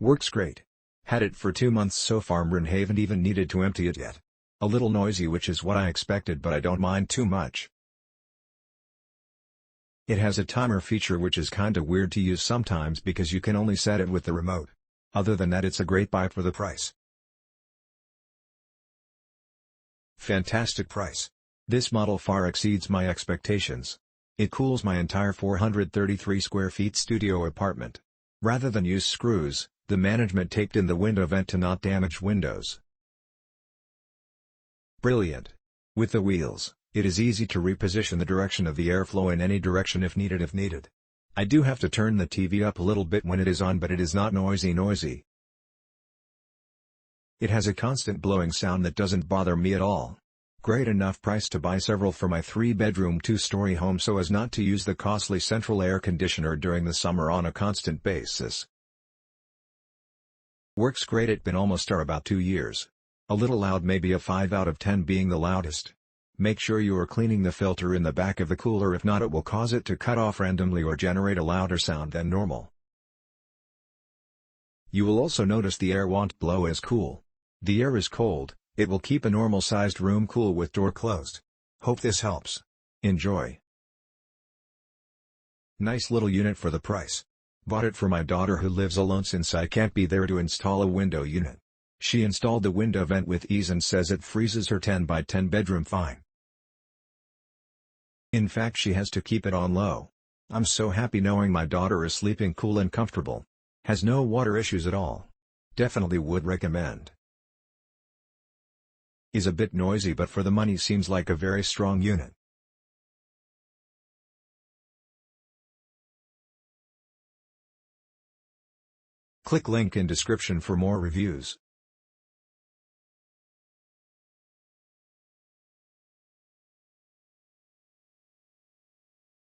Works great. Had it for 2 months so farmr and haven't even needed to empty it yet. A little noisy, which is what I expected, but I don't mind too much. It has a timer feature which is kinda weird to use sometimes because you can only set it with the remote. Other than that, it's a great buy for the price. Fantastic price. This model far exceeds my expectations. It cools my entire 433 square feet studio apartment. Rather than use screws, the management taped in the window vent to not damage windows. Brilliant. With the wheels, it is easy to reposition the direction of the airflow in any direction if needed. I do have to turn the TV up a little bit when it is on, but it is not noisy. It has a constant blowing sound that doesn't bother me at all. Great enough price to buy several for my 3-bedroom 2-story home so as not to use the costly central air conditioner during the summer on a constant basis. Works great. It's been almost about 2 years. A little loud, maybe a 5 out of 10 being the loudest. Make sure you are cleaning the filter in the back of the cooler, if not it will cause it to cut off randomly or generate a louder sound than normal. You will also notice the air won't blow as cool. The air is cold. It will keep a normal-sized room cool with door closed. Hope this helps. Enjoy. Nice little unit for the price. Bought it for my daughter who lives alone since I can't be there to install a window unit. She installed the window vent with ease and says it freezes her 10 by 10 bedroom fine. In fact, she has to keep it on low. I'm so happy knowing my daughter is sleeping cool and comfortable. Has no water issues at all. Definitely would recommend. Is a bit noisy, but for the money seems like a very strong unit. Click link in description for more reviews.